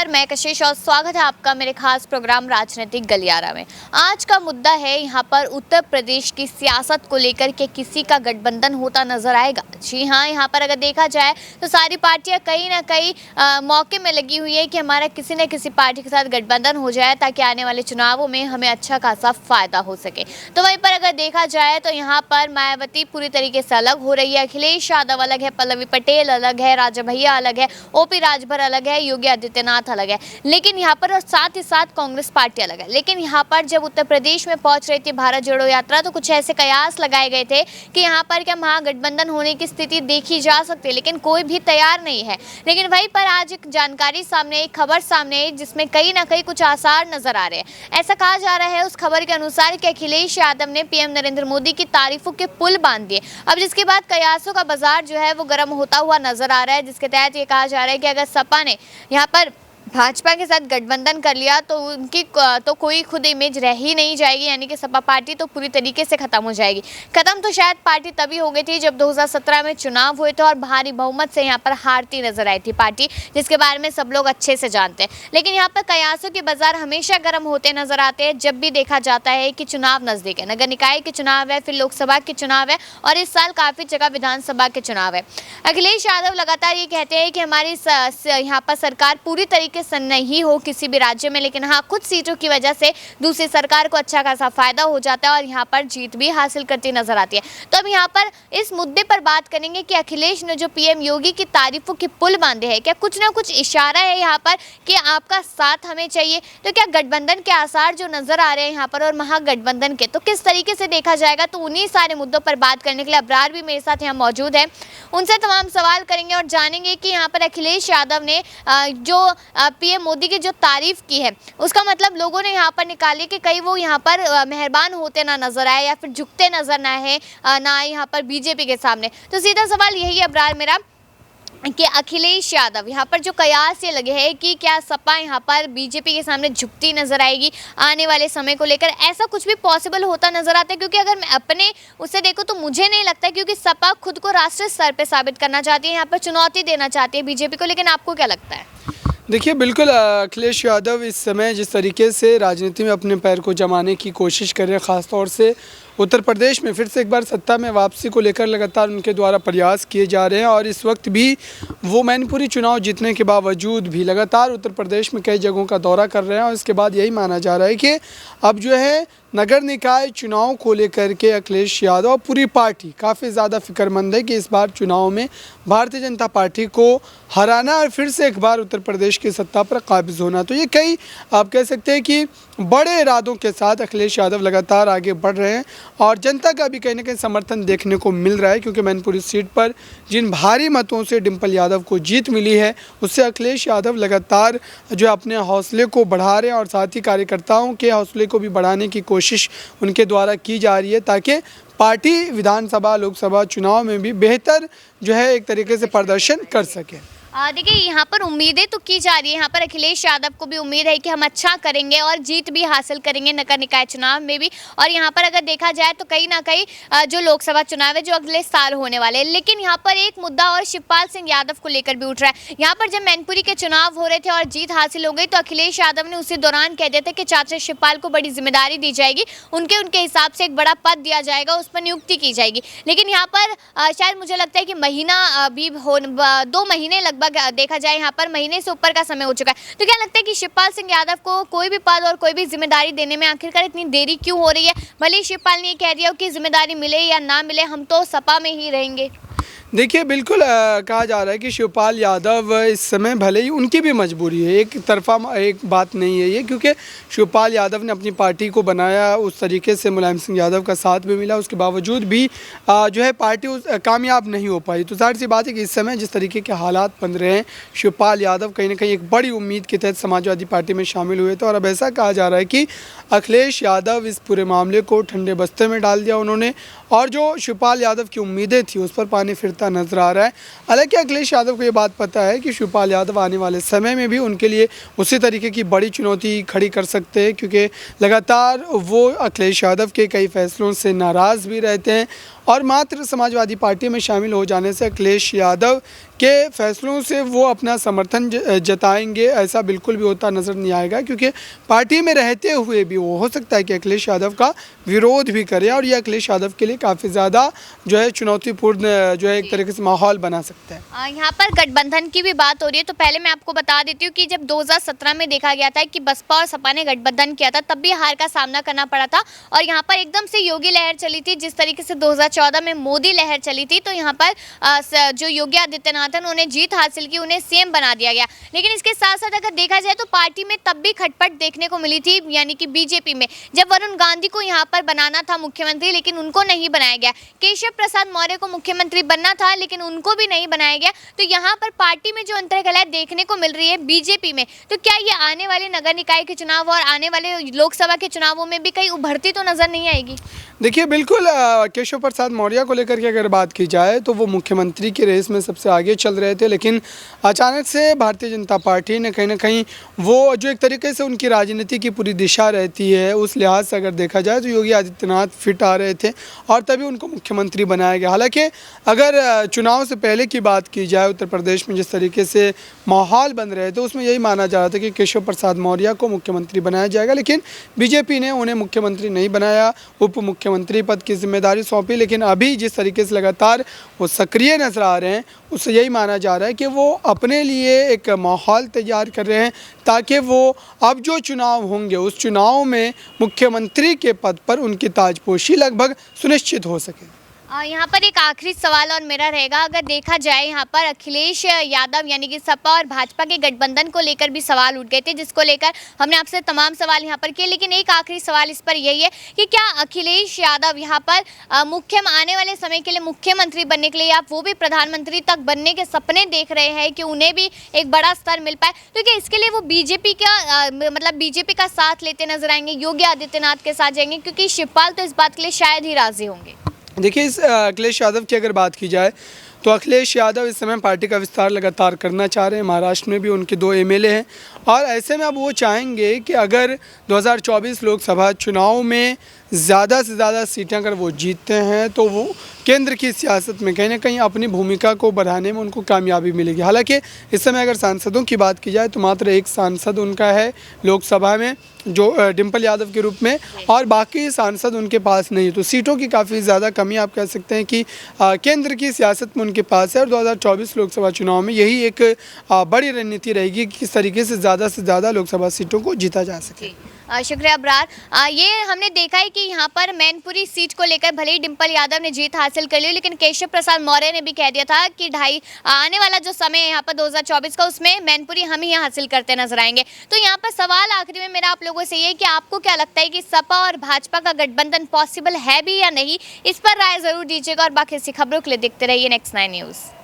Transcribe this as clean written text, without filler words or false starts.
नमस्कार, मैं कशिश और स्वागत है आपका मेरे खास प्रोग्राम राजनीतिक गलियारा में। आज का मुद्दा है यहाँ पर उत्तर प्रदेश की सियासत को लेकर के किसी का गठबंधन होता नजर आएगा। जी हाँ, यहाँ पर अगर देखा जाए तो सारी पार्टियां कहीं ना कहीं मौके में लगी हुई है कि हमारा किसी न किसी पार्टी के साथ गठबंधन हो जाए ताकि आने वाले चुनावों में हमें अच्छा खासा फायदा हो सके। तो वहीं पर अगर देखा जाए तो यहाँ पर मायावती पूरी तरीके से अलग हो रही है, अखिलेश यादव अलग है, पल्लवी पटेल अलग है, राजा भैया अलग है, ओपी राजभर अलग है, योगी आदित्यनाथ अलग है। लेकिन यहाँ पर और साथ ही साथ कांग्रेस पार्टी अलग है। लेकिन यहाँ पर जब उत्तर प्रदेश में पहुंच रही थी भारत जोड़ो यात्रा तो कुछ ऐसे कयास लगाए गए थे कि यहाँ पर क्या महागठबंधन होने की स्थिति देखी जा सकती है, लेकिन कोई भी तैयार नहीं है। लेकिन वहीं पर आज एक जानकारी सामने, एक खबर सामने आई जिसमें कहीं ना कहीं कुछ आसार नजर आ रहे हैं। ऐसा कहा जा रहा है उस खबर के अनुसार कि अखिलेश यादव ने पीएम नरेंद्र मोदी की तारीफों के पुल बांध दिए। अब जिसके बाद कयासों का बाजार जो है वो गर्म होता हुआ नजर आ रहा है, जिसके तहत ये कहा जा रहा है कि अगर सपा ने यहाँ पर भाजपा के साथ गठबंधन कर लिया तो उनकी तो कोई खुद इमेज रह ही नहीं जाएगी, यानी कि सपा पार्टी तो पूरी तरीके से खत्म हो जाएगी। खत्म तो शायद पार्टी तभी हो गई थी जब 2017 में चुनाव हुए थे और भारी बहुमत से यहाँ पर हारती नजर आई थी पार्टी, जिसके बारे में सब लोग अच्छे से जानते हैं। लेकिन यहाँ पर कयासों के बाजार हमेशा गर्म होते नजर आते हैं जब भी देखा जाता है कि चुनाव नजदीक है। नगर निकाय के चुनाव है, फिर लोकसभा के चुनाव है और इस साल काफी जगह विधानसभा के चुनाव है। अखिलेश यादव लगातार ये कहते हैं कि हमारी यहाँ पर सरकार पूरी तरीके नहीं हो किसी भी राज्य में, लेकिन हाँ कुछ सीटों की वजह से दूसरी सरकार को अच्छा खासा फायदा हो जाता है और यहाँ पर जीत भी हासिल करती नजर आती है। तो अब यहाँ पर इस मुद्दे पर बात करेंगे कि अखिलेश ने जो पीएम योगी की तारीफों के पुल बांधे हैं, क्या कुछ ना कुछ इशारा है यहाँ पर कि आपका साथ हमें चाहिए? तो क्या गठबंधन के आसार जो नजर आ रहे हैं यहाँ पर और महागठबंधन के, तो किस तरीके से देखा जाएगा? तो उन्हीं सारे मुद्दों पर बात करने के लिए अब्रार भी मेरे साथ यहाँ मौजूद है। उनसे तमाम सवाल करेंगे और जानेंगे कि यहाँ पर अखिलेश यादव ने जो पीएम मोदी की जो तारीफ की है उसका मतलब लोगों ने यहाँ पर निकाली कि कहीं वो यहाँ पर मेहरबान होते ना नजर आए या फिर झुकते नजर ना है ना यहाँ पर बीजेपी के सामने। तो सीधा सवाल यही है अब्रार मेरा कि अखिलेश यादव यहाँ पर जो कयास ये लगे है कि क्या सपा यहाँ पर बीजेपी के सामने झुकती नजर आएगी आने वाले समय को लेकर? ऐसा कुछ भी पॉसिबल होता नजर आता है? क्योंकि अगर मैं अपने उससे देखूँ तो मुझे नहीं लगता, क्योंकि सपा खुद को राष्ट्रीय स्तर पे साबित करना चाहती है, यहाँ पर चुनौती देना चाहती है बीजेपी को। लेकिन आपको क्या लगता है? देखिए, बिल्कुल अखिलेश यादव इस समय जिस तरीके से राजनीति में अपने पैर को जमाने की कोशिश कर रहे हैं, ख़ास तौर से उत्तर प्रदेश में फिर से एक बार सत्ता में वापसी को लेकर लगातार उनके द्वारा प्रयास किए जा रहे हैं और इस वक्त भी वो मैनपुरी चुनाव जीतने के बावजूद भी लगातार उत्तर प्रदेश में कई जगहों का दौरा कर रहे हैं और इसके बाद यही माना जा रहा है कि अब जो है नगर निकाय चुनाव को लेकर के अखिलेश यादव पूरी पार्टी काफ़ी ज़्यादा फिक्रमंद है कि इस बार चुनाव में भारतीय जनता पार्टी को हराना और फिर से एक बार उत्तर प्रदेश की सत्ता पर काबिज होना। तो ये कई आप कह सकते हैं कि बड़े इरादों के साथ अखिलेश यादव लगातार आगे बढ़ रहे हैं और जनता का भी कहीं ना कहीं समर्थन देखने को मिल रहा है, क्योंकि मैनपुरी सीट पर जिन भारी मतों से डिम्पल यादव को जीत मिली है उससे अखिलेश यादव लगातार जो अपने हौसले को बढ़ा रहे हैं और साथ ही कार्यकर्ताओं के हौसले को भी बढ़ाने की कोशिश उनके द्वारा की जा रही है ताकि पार्टी विधानसभा लोकसभा चुनाव में भी बेहतर जो है एक तरीके से प्रदर्शन कर सके। देखिए, यहाँ पर उम्मीदें तो की जा रही है, यहाँ पर अखिलेश यादव को भी उम्मीद है कि हम अच्छा करेंगे और जीत भी हासिल करेंगे नगर निकाय चुनाव में भी। और यहाँ पर अगर देखा जाए तो कहीं ना कहीं जो लोकसभा चुनाव है जो अगले साल होने वाले हैं। लेकिन यहाँ पर एक मुद्दा और शिवपाल सिंह यादव को लेकर भी उठ रहा है। यहाँ पर जब मैनपुरी के चुनाव हो रहे थे और जीत हासिल हो गई तो अखिलेश यादव ने उसी दौरान कह दिया था कि चाचा शिवपाल को बड़ी जिम्मेदारी दी जाएगी, उनके हिसाब से एक बड़ा पद दिया जाएगा, उस पर नियुक्ति की जाएगी। लेकिन यहाँ पर शायद मुझे लगता है कि महीना भी हो 2 महीने लगभग देखा जाए, यहाँ पर महीने से ऊपर का समय हो चुका है। तो क्या लगता है कि शिवपाल सिंह यादव को कोई भी पद और कोई भी जिम्मेदारी देने में आखिरकार इतनी देरी क्यों हो रही है? भले शिवपाल ने ये कह दिया हो कि जिम्मेदारी मिले या ना मिले हम तो सपा में ही रहेंगे। देखिए, बिल्कुल कहा जा रहा है कि शिवपाल यादव इस समय भले ही उनकी भी मजबूरी है, एक तरफा एक बात नहीं है ये, क्योंकि शिवपाल यादव ने अपनी पार्टी को बनाया उस तरीके से मुलायम सिंह यादव का साथ भी मिला, उसके बावजूद भी जो है पार्टी कामयाब नहीं हो पाई। तो जाहिर सी बात है कि इस समय जिस तरीके के हालात बन रहे हैं, शिवपाल यादव कहीं ना कहीं एक बड़ी उम्मीद के तहत समाजवादी पार्टी में शामिल हुए थे और अब ऐसा कहा जा रहा है कि अखिलेश यादव इस पूरे मामले को ठंडे बस्ते में डाल दिया उन्होंने और जो शिवपाल यादव की उम्मीदें थी उस पर पानी फिरता नजर आ रहा है। हालांकि अखिलेश यादव को ये बात पता है कि शिवपाल यादव आने वाले समय में भी उनके लिए उसी तरीके की बड़ी चुनौती खड़ी कर सकते हैं, क्योंकि लगातार वो अखिलेश यादव के कई फैसलों से नाराज़ भी रहते हैं और मात्र समाजवादी पार्टी में शामिल हो जाने से अखिलेश यादव के फैसलों से वो अपना समर्थन जताएंगे, ऐसा बिल्कुल भी होता नज़र नहीं आएगा, क्योंकि पार्टी में रहते हुए भी वो हो सकता है कि अखिलेश यादव का विरोध भी करे और ये अखिलेश यादव के लिए काफ़ी ज़्यादा जो है चुनौतीपूर्ण जो है एक तरीके से माहौल बना सकता है। यहाँ पर गठबंधन की भी बात हो रही है, तो पहले मैं आपको बता देती हूँ कि जब 2017 में देखा गया था कि बसपा और सपा ने गठबंधन किया था, तब भी हार का सामना करना पड़ा था और यहाँ पर एकदम से योगी लहर चली थी। जिस तरीके से 2014 में मोदी लहर चली थी, तो यहाँ पर जो योगी आदित्यनाथ है उन्होंने जीत हासिल की, उन्हें सीएम बना दिया गया। लेकिन इसके साथ साथ अगर देखा जाए तो पार्टी में तब भी खटपट देखने को मिली थी, यानी कि बीजेपी में, जब वरुण गांधी को यहाँ पर बनाना था मुख्यमंत्री, लेकिन उनको नहीं बनाया गया। केशव प्रसाद मौर्य को मुख्यमंत्री बनना था, लेकिन उनको भी नहीं बनाया गया। तो यहाँ पर पार्टी में जो अंतर्कलह देखने को मिल रही है बीजेपी में, तो क्या ये आने वाले नगर निकाय के चुनाव और आने वाले लोकसभा के चुनावों में भी कहीं उभरती तो नजर नहीं आएगी? देखिए, बिल्कुल केशव प्रसाद मौर्य को लेकर के अगर बात की जाए तो वो मुख्यमंत्री की रेस में सबसे आगे चल रहे थे, लेकिन अचानक से भारतीय जनता पार्टी ने कहीं ना कहीं वो जो एक तरीके से उनकी राजनीति की पूरी दिशा रहती है, उस लिहाज से अगर देखा जाए तो योगी आदित्यनाथ फिट आ रहे थे और तभी उनको मुख्यमंत्री बनाया गया। हालांकि अगर चुनाव से पहले की बात की जाए, उत्तर प्रदेश में जिस तरीके से माहौल बन रहे थे उसमें यही माना जा रहा था कि केशव प्रसाद मौर्य को मुख्यमंत्री बनाया जाएगा, लेकिन बीजेपी ने उन्हें मुख्यमंत्री नहीं बनाया, उप मुख्यमंत्री पद की जिम्मेदारी सौंपी। लेकिन अभी जिस तरीके से लगातार वो सक्रिय नजर आ रहे हैं, उससे यही माना जा रहा है कि वो अपने लिए एक माहौल तैयार कर रहे हैं ताकि वो अब जो चुनाव होंगे उस चुनाव में मुख्यमंत्री के पद पर उनकी ताजपोशी लगभग सुनिश्चित हो सके। यहाँ पर एक आखिरी सवाल और मेरा रहेगा, अगर देखा जाए यहाँ पर अखिलेश यादव यानी कि सपा और भाजपा के गठबंधन को लेकर भी सवाल उठ गए थे, जिसको लेकर हमने आपसे तमाम सवाल यहाँ पर किए, लेकिन एक आखिरी सवाल इस पर यही है कि क्या अखिलेश यादव यहाँ पर आने वाले समय के लिए मुख्यमंत्री बनने के लिए, आप वो भी प्रधानमंत्री तक बनने के सपने देख रहे हैं कि उन्हें भी एक बड़ा स्तर मिल पाए, तो क्या इसके लिए वो बीजेपी का बीजेपी का साथ लेते नजर आएंगे, योगी आदित्यनाथ के साथ जाएंगे? क्योंकि शिवपाल तो इस बात के लिए शायद ही राजी होंगे। देखिए, इस अखिलेश यादव की अगर बात की जाए तो अखिलेश यादव इस समय पार्टी का विस्तार लगातार करना चाह रहे हैं। महाराष्ट्र में भी उनके 2 एमएलए हैं और ऐसे में अब वो चाहेंगे कि अगर 2024 लोकसभा चुनाव में ज़्यादा से ज़्यादा सीटें अगर वो जीतते हैं तो वो केंद्र की सियासत में कहीं ना कहीं अपनी भूमिका को बढ़ाने में उनको कामयाबी मिलेगी। हालांकि इस समय अगर सांसदों की बात की जाए तो मात्र एक सांसद उनका है लोकसभा में, जो डिम्पल यादव के रूप में, और बाकी सांसद उनके पास नहीं। तो सीटों की काफ़ी ज़्यादा कमी आप कह सकते हैं कि केंद्र की सियासत में उनके पास है और 2024 लोकसभा चुनाव में यही एक बड़ी रणनीति रहेगी कि किस तरीके से ज़्यादा लोकसभा सीटों को जीता जा सके। शुक्रिया अब्रार। ये हमने देखा है कि यहाँ पर मैनपुरी सीट को लेकर भले ही डिम्पल यादव ने जीत हासिल कर ली, लेकिन केशव प्रसाद मौर्य ने भी कह दिया था कि आने वाला जो समय है यहाँ पर 2024 का, उसमें मैनपुरी हम ही हासिल करते नजर आएंगे। तो यहाँ पर सवाल आखिरी में मेरा आप लोगों से ये है कि आपको क्या लगता है कि सपा और भाजपा का गठबंधन पॉसिबल है भी या नहीं? इस पर राय जरूर दीजिएगा और बाकी ऐसी खबरों के लिए देखते रहिए नेक्स्ट 9 न्यूज़।